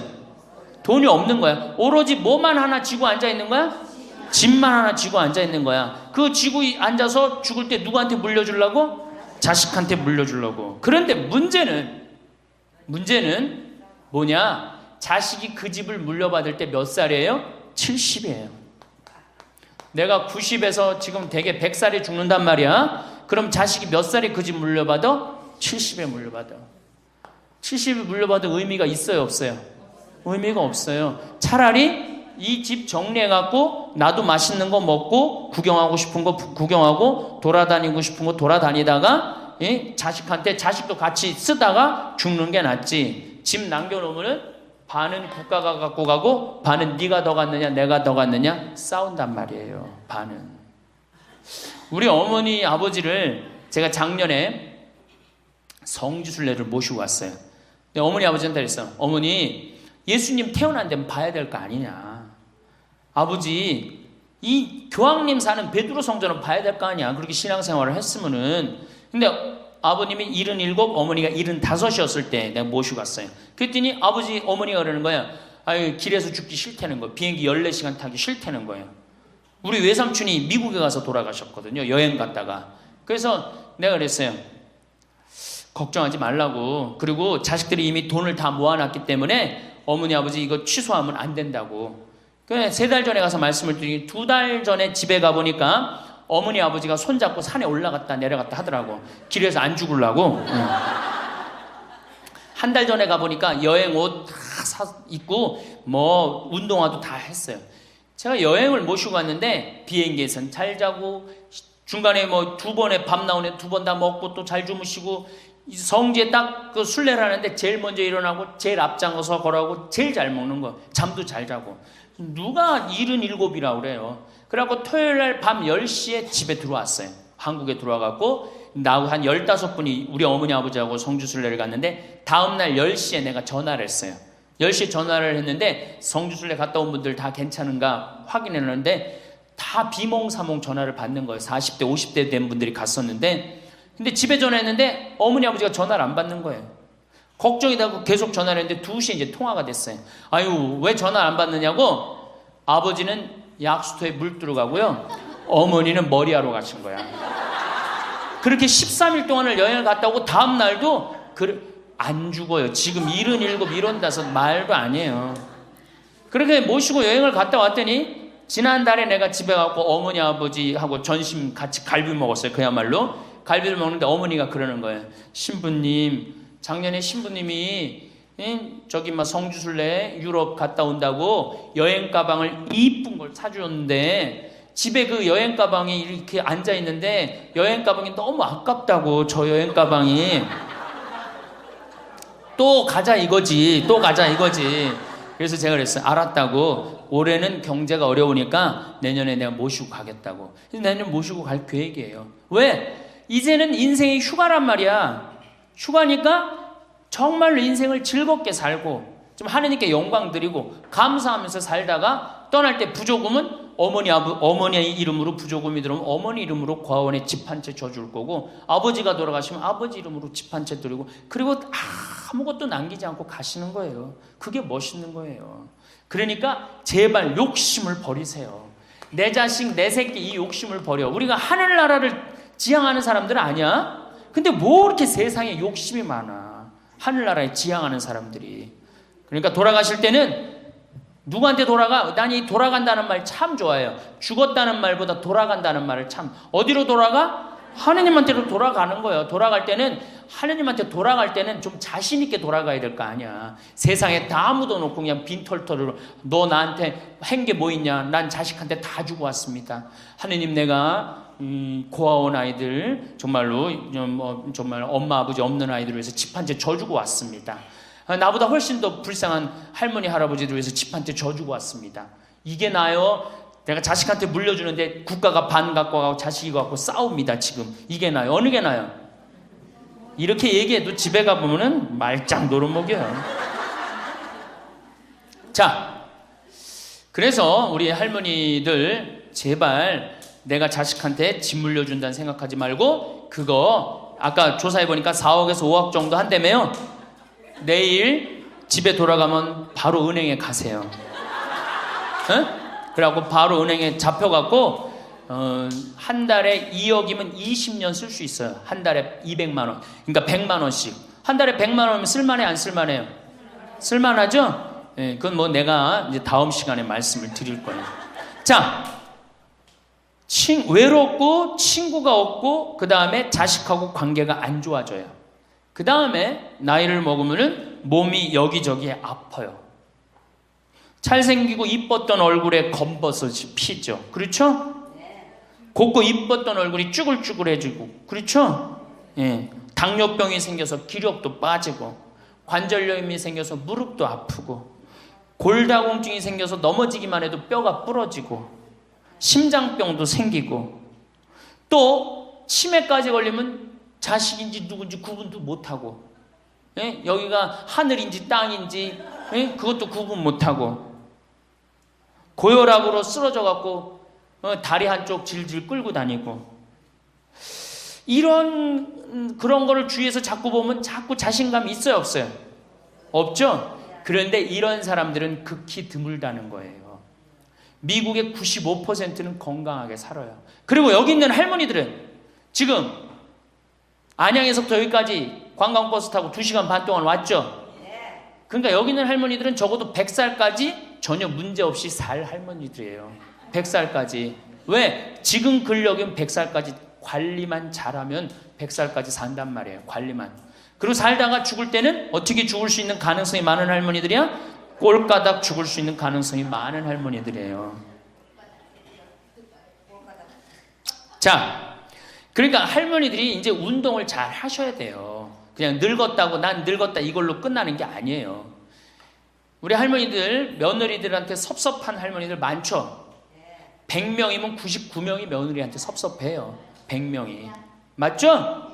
Speaker 1: 돈이 없는 거야. 오로지 뭐만 하나 쥐고 앉아 있는 거야? 집만 하나 쥐고 앉아 있는 거야. 그 쥐고 앉아서 죽을 때 누구한테 물려주려고? 자식한테 물려주려고. 그런데 문제는 뭐냐? 자식이 그 집을 물려받을 때 몇 살이에요? 70이에요. 내가 90에서 지금 되게 100살에 죽는단 말이야. 그럼 자식이 몇 살에 그 집 물려받아? 70에 물려받아. 70에 물려받을 의미가 있어요, 없어요? 의미가 없어요. 차라리 이 집 정리해갖고 나도 맛있는 거 먹고 구경하고 싶은 거 구경하고 돌아다니고 싶은 거 돌아다니다가 자식한테 자식도 같이 쓰다가 죽는 게 낫지. 집 남겨놓으면은 반은 국가가 갖고 가고 반은 네가 더 갔느냐 내가 더 갔느냐 싸운단 말이에요. 반은. 우리 어머니 아버지를 제가 작년에 성지순례를 모시고 왔어요. 근데 어머니 아버지한테 그랬어요. 어머니 예수님 태어난 데는 봐야 될 거 아니냐. 아버지 이 교황님 사는 베드로 성전은 봐야 될 거 아니야. 그렇게 신앙생활을 했으면은. 근데 아버님이 77, 어머니가 75이었을 때 내가 모시고 갔어요. 그랬더니 어머니가 그러는 거야. 길에서 죽기 싫다는 거예요. 비행기 14시간 타기 싫다는 거예요. 우리 외삼촌이 미국에 가서 돌아가셨거든요. 여행 갔다가. 그래서 내가 그랬어요. 걱정하지 말라고. 그리고 자식들이 이미 돈을 다 모아놨기 때문에 어머니 아버지 이거 취소하면 안 된다고. 그래 3달 전에 가서 말씀을 드리니 2달 전에 집에 가보니까 어머니 아버지가 손잡고 산에 올라갔다 내려갔다 하더라고. 길에서 안 죽으려고. 한 달 전에 가보니까 여행 옷 다 입고 뭐 운동화도 다 했어요. 제가 여행을 모시고 갔는데 비행기에선 잘 자고 중간에 뭐 2번에 밥 나오네 2번 다 먹고 또 잘 주무시고 성지에 딱 그 순례를 하는데 제일 먼저 일어나고 제일 앞장서서 걸어가고 제일 잘 먹는 거. 잠도 잘 자고. 누가 77이라고 그래요. 그래갖고 토요일날 밤 10시에 집에 들어왔어요. 한국에 들어와갖고 나하고 한 15분이 우리 어머니 아버지하고 성주순례를 갔는데 다음날 10시에 내가 전화를 했어요. 10시에 전화를 했는데 성주순례 갔다 온 분들 다 괜찮은가 확인했는데 다 비몽사몽 전화를 받는 거예요. 40대 50대 된 분들이 갔었는데 근데 집에 전화했는데 어머니 아버지가 전화를 안 받는 거예요. 걱정이 되고 계속 전화를 했는데 2시에 이제 통화가 됐어요. 아유, 왜 전화를 안 받느냐고. 아버지는 약수터에 물 들어가고요, 어머니는 머리하러 가신 거야. 그렇게 13일 동안을 여행을 갔다 오고 다음 날도 안 죽어요. 지금 77, 75 말도 아니에요. 그렇게 모시고 여행을 갔다 왔더니 지난달에 내가 집에 가고 어머니 아버지하고 점심 같이 갈비 먹었어요. 그야말로 갈비를 먹는데 어머니가 그러는 거예요. 신부님, 작년에 신부님이 저기 막 성주순례 유럽 갔다 온다고 여행 가방을 이쁜 걸 사주었는데 집에 그 여행 가방이 이렇게 앉아 있는데 여행 가방이 너무 아깝다고. 저 여행 가방이 또 가자 이거지, 또 가자 이거지. 그래서 제가 그랬어요. 알았다고. 올해는 경제가 어려우니까 내년에 내가 모시고 가겠다고. 그래서 내년 모시고 갈 계획이에요. 왜? 이제는 인생이 휴가란 말이야. 휴가니까 정말로 인생을 즐겁게 살고 좀 하느님께 영광 드리고 감사하면서 살다가 떠날 때 부조금은 어머니 이름으로 부조금이 들어오면 어머니 이름으로 과원에 집 한 채 줘줄 거고, 아버지가 돌아가시면 아버지 이름으로 집 한 채 드리고, 그리고 아무것도 남기지 않고 가시는 거예요. 그게 멋있는 거예요. 그러니까 제발 욕심을 버리세요. 내 자식, 내 새끼 이 욕심을 버려. 우리가 하늘나라를 지향하는 사람들은 아니야? 근데 뭐 이렇게 세상에 욕심이 많아. 하늘나라에 지향하는 사람들이. 그러니까 돌아가실 때는 누구한테 돌아가? 난 이 돌아간다는 말 참 좋아해요. 죽었다는 말보다 돌아간다는 말을 참. 어디로 돌아가? 하느님한테로 돌아가는 거예요. 돌아갈 때는 하느님한테 돌아갈 때는 좀 자신 있게 돌아가야 될 거 아니야. 세상에 다 묻어놓고 그냥 빈털터리로 너 나한테 한 게 뭐 있냐? 난 자식한테 다 주고 왔습니다. 하느님, 내가 고아원 아이들 정말로 정말 엄마 아버지 없는 아이들을 위해서 집 한 채 져주고 왔습니다. 나보다 훨씬 더 불쌍한 할머니 할아버지들 위해서 집 한 채 져주고 왔습니다. 이게 나요? 내가 자식한테 물려주는데 국가가 반 갖고 가고 자식이 갖고 싸웁니다. 지금 이게 나요? 어느 게 나요? 이렇게 얘기해도 집에 가보면은 말짱 노름목이에요. 자, 그래서 우리 할머니들 제발 내가 자식한테 집 물려준다는 생각하지 말고, 그거 아까 조사해보니까 4억에서 5억 정도 한다며요. 내일 집에 돌아가면 바로 은행에 가세요. 응? 그래갖고 바로 은행에 잡혀갖고 한 달에 2억이면 20년 쓸 수 있어요. 한 달에 200만 원. 그러니까 100만 원씩. 한 달에 100만 원이면 쓸만해, 안 쓸만해요? 쓸만하죠? 예, 그건 뭐 내가 이제 다음 시간에 말씀을 드릴 거예요. 자, 외롭고 친구가 없고 그 다음에 자식하고 관계가 안 좋아져요. 그 다음에 나이를 먹으면은 몸이 여기저기에 아파요. 잘생기고 이뻤던 얼굴에 검버섯이 피죠. 그렇죠? 곱고 이뻤던 얼굴이 쭈글쭈글해지고, 그렇죠? 예. 당뇨병이 생겨서 기력도 빠지고, 관절염이 생겨서 무릎도 아프고, 골다공증이 생겨서 넘어지기만 해도 뼈가 부러지고, 심장병도 생기고, 또 치매까지 걸리면 자식인지 누군지 구분도 못하고, 예? 여기가 하늘인지 땅인지 예? 그것도 구분 못하고, 고혈압으로 쓰러져 갖고 다리 한쪽 질질 끌고 다니고, 그런 거를 주위에서 자꾸 보면 자꾸 자신감이 있어요, 없어요? 없죠? 그런데 이런 사람들은 극히 드물다는 거예요. 미국의 95%는 건강하게 살아요. 그리고 여기 있는 할머니들은 지금 안양에서부터 여기까지 관광버스 타고 2시간 반 동안 왔죠? 그러니까 여기 있는 할머니들은 적어도 100살까지 전혀 문제없이 살 할머니들이에요. 100살까지. 왜? 지금 근력이면 100살까지 관리만 잘하면 100살까지 산단 말이에요. 관리만. 그리고 살다가 죽을 때는 어떻게 죽을 수 있는 가능성이 많은 할머니들이야? 꼴까닥 죽을 수 있는 가능성이 많은 할머니들이에요. 자, 그러니까 할머니들이 이제 운동을 잘 하셔야 돼요. 그냥 늙었다고 난 늙었다 이걸로 끝나는 게 아니에요. 우리 할머니들, 며느리들한테 섭섭한 할머니들 많죠? 100명이면 99명이 며느리한테 섭섭해요. 100명이. 맞죠?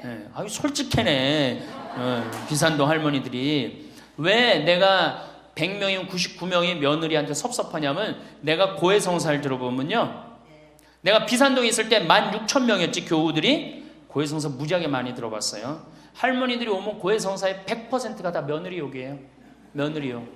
Speaker 1: 네. 아유, 솔직해네. 비산동 할머니들이. 왜 내가 100명이면 99명이 며느리한테 섭섭하냐면, 내가 고해성사를 들어보면요, 내가 비산동에 있을 때 16,000명이었지, 교우들이. 고해성사 무지하게 많이 들어봤어요. 할머니들이 오면 고해성사의 100%가 다 며느리 욕이에요. 며느리 욕.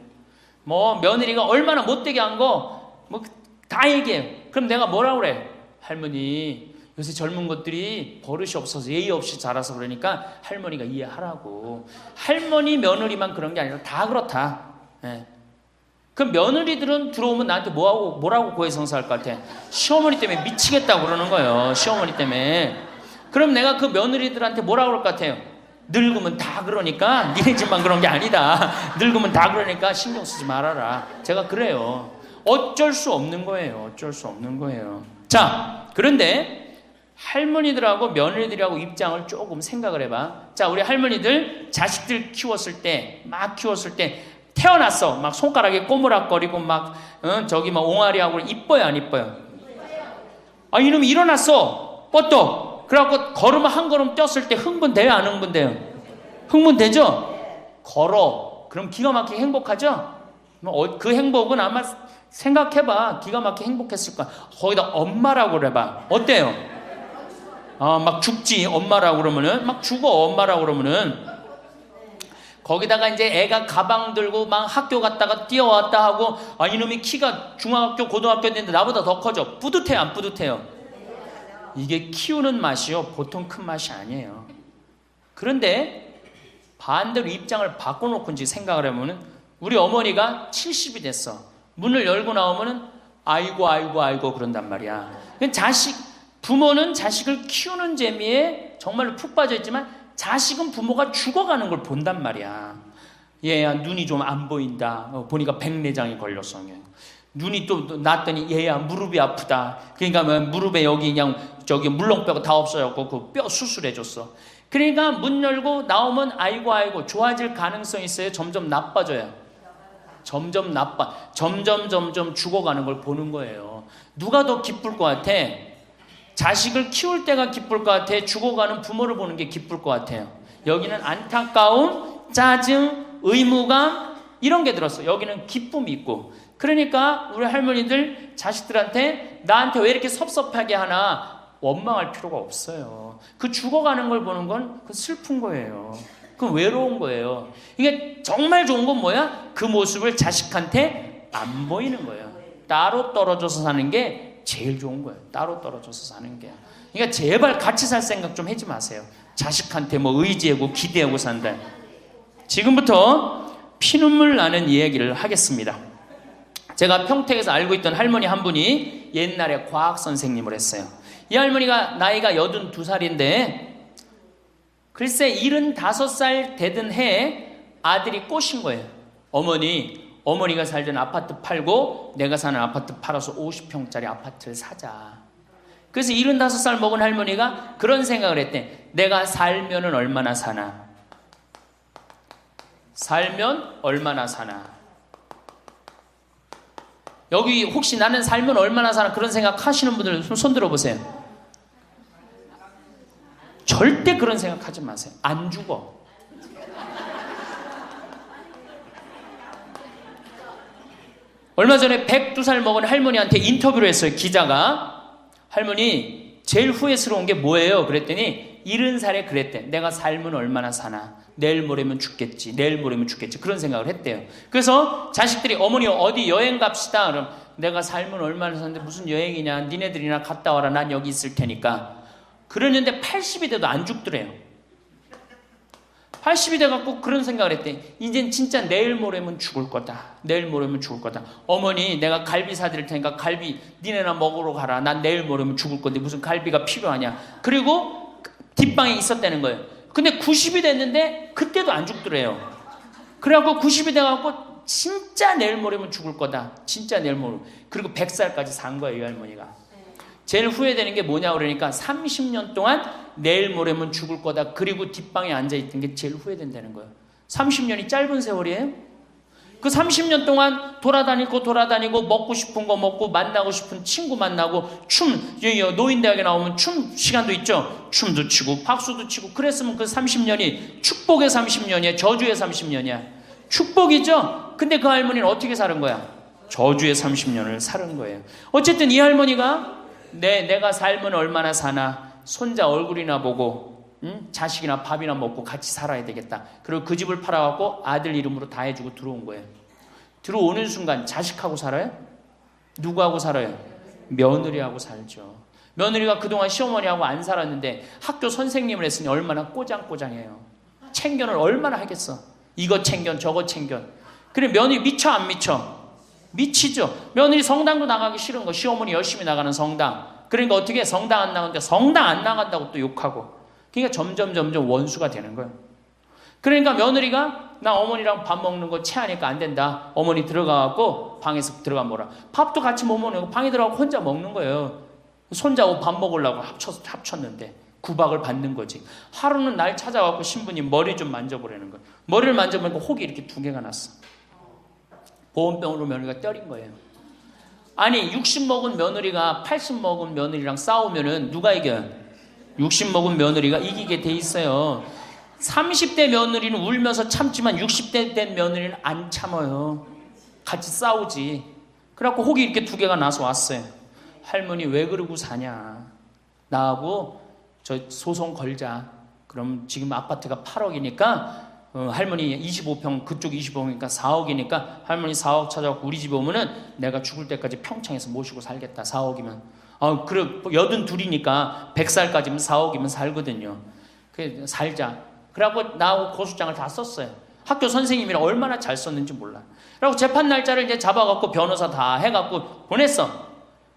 Speaker 1: 뭐 며느리가 얼마나 못되게 한 거 뭐 다 얘기해요. 그럼 내가 뭐라고 그래? 할머니 요새 젊은 것들이 버릇이 없어서 예의 없이 자라서 그러니까 할머니가 이해하라고. 할머니 며느리만 그런 게 아니라 다 그렇다. 예. 그럼 며느리들은 들어오면 나한테 뭐라고 고해성사할 것 같아? 시어머니 때문에 미치겠다고 그러는 거예요. 시어머니 때문에. 그럼 내가 그 며느리들한테 뭐라고 그럴 것 같아요? 늙으면 다 그러니까 니네 집만 그런 게 아니다. 늙으면 다 그러니까 신경 쓰지 말아라. 제가 그래요. 어쩔 수 없는 거예요. 어쩔 수 없는 거예요. 자, 그런데 할머니들하고 며느리들하고 입장을 조금 생각을 해봐. 자, 우리 할머니들 자식들 키웠을 때, 막 키웠을 때 태어났어. 막 손가락에 꼬무락거리고 막 저기 막 옹알이하고 이뻐요, 안 이뻐요? 아, 이놈이 일어났어. 뻗떡. 그래갖고 걸으면 한 걸음 뛰었을 때 흥분돼요, 안 흥분돼요? 흥분되죠? 걸어. 그럼 기가 막히게 행복하죠? 그 행복은 아마 생각해봐. 기가 막히게 행복했을 거야. 거기다 엄마라고 그래봐. 어때요? 막 죽지, 엄마라고 그러면은. 막 죽어, 엄마라고 그러면은. 거기다가 이제 애가 가방 들고 막 학교 갔다가 뛰어왔다 하고, 아, 이놈이 키가 중학교, 고등학교 됐는데 나보다 더 커져. 뿌듯해요, 안 뿌듯해요? 이게 키우는 맛이요. 보통 큰 맛이 아니에요. 그런데 반대로 입장을 바꿔놓고 이제 생각을 해보면 우리 어머니가 70이 됐어. 문을 열고 나오면은 아이고 그런단 말이야. 부모는 자식을 키우는 재미에 정말로 푹 빠져있지만 자식은 부모가 죽어가는 걸 본단 말이야. 얘야 눈이 좀 안 보인다. 보니까 백내장이 걸렸어. 눈이 또 났더니 얘야 무릎이 아프다. 그러니까 무릎에 여기 그냥 저기 물렁뼈가 다 없어졌고 그 뼈 수술해줬어. 그러니까 문 열고 나오면 아이고 좋아질 가능성이 있어요. 점점 나빠져요. 점점 죽어가는 걸 보는 거예요. 누가 더 기쁠 것 같아? 자식을 키울 때가 기쁠 것 같아? 죽어가는 부모를 보는 게 기쁠 것 같아요? 여기는 안타까움, 짜증, 의무감 이런 게 들었어. 여기는 기쁨이 있고. 그러니까 우리 할머니들 자식들한테 나한테 왜 이렇게 섭섭하게 하나 원망할 필요가 없어요. 그 죽어가는 걸 보는 건 그 슬픈 거예요. 그 외로운 거예요. 이게 정말 좋은 건 뭐야? 그 모습을 자식한테 안 보이는 거예요. 따로 떨어져서 사는 게 제일 좋은 거예요. 따로 떨어져서 사는 게. 그러니까 제발 같이 살 생각 좀 하지 마세요. 자식한테 뭐 의지하고 기대하고 산다. 지금부터 피눈물 나는 이야기를 하겠습니다. 제가 평택에서 알고 있던 할머니 한 분이 옛날에 과학 선생님을 했어요. 이 할머니가 나이가 82살인데 글쎄 75살 되던 해에 아들이 꼬신 거예요. 어머니가 살던 아파트 팔고 내가 사는 아파트 팔아서 50평짜리 아파트를 사자. 그래서 75살 먹은 할머니가 그런 생각을 했대. 내가 살면은 얼마나 사나? 살면 얼마나 사나? 여기 혹시 나는 살면 얼마나 사나 그런 생각 하시는 분들 손 들어보세요. 절대 그런 생각하지 마세요. 안 죽어. 얼마 전에 102살 먹은 할머니한테 인터뷰를 했어요. 기자가. 할머니 제일 후회스러운 게 뭐예요? 그랬더니 70살에 그랬대. 내가 살면 얼마나 사나? 내일 모레면 죽겠지. 그런 생각을 했대요. 그래서 자식들이 어머니 어디 여행 갑시다. 그럼 내가 살면 얼마나 사는데 무슨 여행이냐. 니네들이나 갔다 와라. 난 여기 있을 테니까. 그러는데 80이 돼도 안 죽더래요. 80이 돼갖고 그런 생각을 했대. 이젠 진짜 내일 모레면 죽을 거다. 어머니 내가 갈비 사드릴 테니까 갈비 니네나 먹으러 가라. 난 내일 모레면 죽을 건데 무슨 갈비가 필요하냐. 그리고 뒷방에 있었다는 거예요. 근데 90이 됐는데 그때도 안 죽더래요. 그래갖고 90이 돼갖고 진짜 내일 모레면 죽을 거다. 진짜 내일 모레. 그리고 100살까지 산 거예요. 이 할머니가. 제일 후회되는 게 뭐냐 그러니까 30년 동안 내일 모레면 죽을 거다. 그리고 뒷방에 앉아있던 게 제일 후회된다는 거예요. 30년이 짧은 세월이에요? 그 30년 동안 돌아다니고 먹고 싶은 거 먹고 만나고 싶은 친구 만나고 노인대학에 나오면 춤 시간도 있죠. 춤도 추고 박수도 치고 그랬으면 그 30년이 축복의 30년이야? 저주의 30년이야? 축복이죠? 근데 그 할머니는 어떻게 사는 거야? 저주의 30년을 사는 거예요. 어쨌든 이 할머니가 내가 살면 얼마나 사나? 손자 얼굴이나 보고 자식이나 밥이나 먹고 같이 살아야 되겠다. 그리고 그 집을 팔아갖고 아들 이름으로 다 해주고 들어온 거예요. 들어오는 순간 자식하고 살아요? 누구하고 살아요? 며느리하고 살죠. 며느리가 그동안 시어머니하고 안 살았는데 학교 선생님을 했으니 얼마나 꼬장꼬장해요. 챙견을 얼마나 하겠어. 이거 챙견 저거 챙견. 그래 며느리 미쳐 안 미쳐? 미치죠. 며느리 성당도 나가기 싫은 거. 시어머니 열심히 나가는 성당. 그러니까 어떻게 성당 안 나가는데 성당 안 나간다고 또 욕하고. 그러니까 점점 원수가 되는 거예요. 그러니까 며느리가 나 어머니랑 밥 먹는 거 체하니까 안 된다. 어머니 들어가갖고 방에서 들어가 먹어라. 밥도 같이 못 먹는 거 방에 들어가고 혼자 먹는 거예요. 손자하고 밥 먹으려고 합쳤는데 구박을 받는 거지. 하루는 날 찾아갖고 신부님 머리 좀 만져보라는 거예요. 머리를 만져보니까 혹이 이렇게 2개가 났어. 보온병으로 며느리가 때린 거예요. 아니 60 먹은 며느리가 80 먹은 며느리랑 싸우면은 누가 이겨요? 60 먹은 며느리가 이기게 돼 있어요. 30대 며느리는 울면서 참지만 60대 된 며느리는 안 참아요. 같이 싸우지. 그래갖고 혹이 이렇게 2개가 나서 왔어요. 할머니 왜 그러고 사냐. 나하고 저 소송 걸자. 그럼 지금 아파트가 8억이니까 할머니 25평 그쪽 25평이니까 4억이니까 할머니 4억 찾아갖고 우리 집에 오면은 내가 죽을 때까지 평창에서 모시고 살겠다. 4억이면 그래 82이니까 100살까지면 4억이면 살거든요. 그래 살자. 그래갖고 나하고 고소장을 다 썼어요. 학교 선생님이랑 얼마나 잘 썼는지 몰라. 그래갖고 재판 날짜를 이제 잡아갖고 변호사 다 해갖고 보냈어.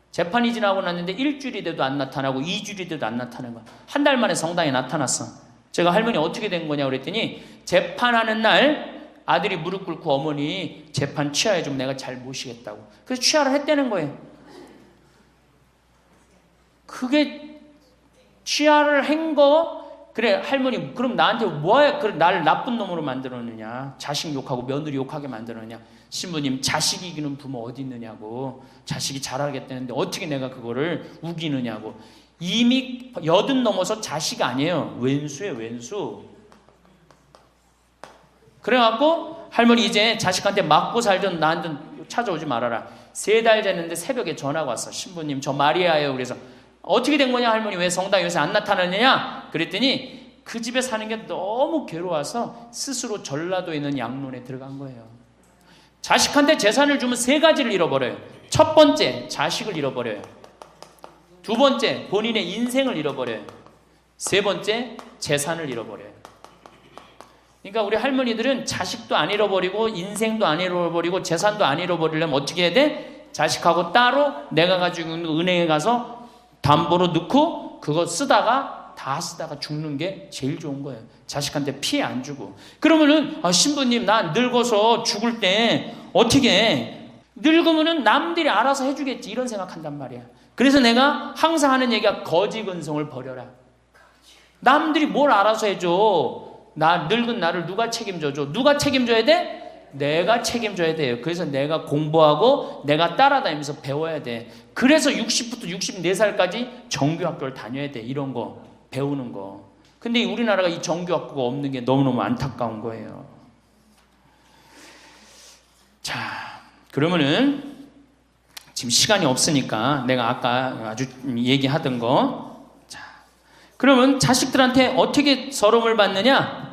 Speaker 1: 재판이 지나고 났는데 1주일이 돼도 안 나타나고 2주일이 돼도 안 나타나는 거야. 한 달 만에 성당에 나타났어. 제가 할머니 어떻게 된 거냐 그랬더니 재판하는 날 아들이 무릎 꿇고 어머니 재판 취하해 좀 내가 잘 모시겠다고. 그래서 취하를 했다는 거예요. 그게 취하를 한 거. 그래 할머니 그럼 나한테 뭐야 그래 나를 나쁜 놈으로 만들었느냐. 자식 욕하고 며느리 욕하게 만들었느냐. 신부님 자식이 이기는 부모 어디 있느냐고. 자식이 잘하겠다는데 어떻게 내가 그거를 우기느냐고. 이미 80 넘어서 자식 아니에요. 왼수예요 왼수. 그래갖고 할머니 이제 자식한테 맞고 살던 나한테 찾아오지 말아라. 3달 됐는데 새벽에 전화가 왔어. 신부님 저 마리아예요. 그래서 어떻게 된 거냐 할머니 왜 성당에 요새 안 나타나느냐 그랬더니 그 집에 사는 게 너무 괴로워서 스스로 전라도에 있는 양론에 들어간 거예요. 자식한테 재산을 주면 3가지를 잃어버려요. 첫 번째 자식을 잃어버려요. 2번째 본인의 인생을 잃어버려요. 3번째 재산을 잃어버려요. 그러니까 우리 할머니들은 자식도 안 잃어버리고 인생도 안 잃어버리고 재산도 안 잃어버리려면 어떻게 해야 돼? 자식하고 따로 내가 가지고 있는 은행에 가서 담보로 넣고 그거 다 쓰다가 죽는 게 제일 좋은 거예요. 자식한테 피해 안 주고. 그러면은 신부님 나 늙어서 죽을 때 어떻게 해? 늙으면은 남들이 알아서 해주겠지 이런 생각한단 말이야. 그래서 내가 항상 하는 얘기가 거지 근성을 버려라. 남들이 뭘 알아서 해줘. 나 늙은 나를 누가 책임져줘? 누가 책임져야 돼? 내가 책임져야 돼요. 그래서 내가 공부하고 내가 따라다니면서 배워야 돼. 그래서 60부터 64살까지 정규학교를 다녀야 돼. 이런 거 배우는 거. 근데 우리나라가 이 정규학교가 없는 게 너무너무 안타까운 거예요. 자, 그러면은 지금 시간이 없으니까 내가 아까 아주 얘기하던 거. 자, 그러면 자식들한테 어떻게 서름을 받느냐?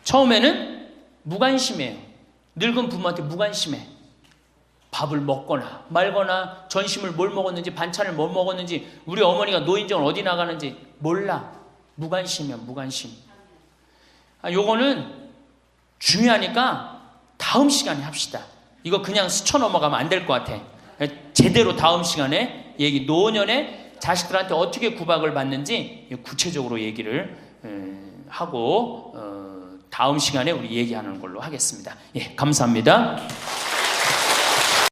Speaker 1: 처음에는 무관심해요. 늙은 부모한테 무관심해. 밥을 먹거나 말거나 전심을 뭘 먹었는지 반찬을 뭘 먹었는지 우리 어머니가 노인정을 어디 나가는지 몰라. 무관심이야 무관심. 요거는 중요하니까 다음 시간에 합시다. 이거 그냥 스쳐 넘어가면 안 될 것 같아. 제대로 다음 시간에 얘기 노년에 자식들한테 어떻게 구박을 받는지 구체적으로 얘기를 하고 다음 시간에 우리 얘기하는 걸로 하겠습니다. 예, 감사합니다.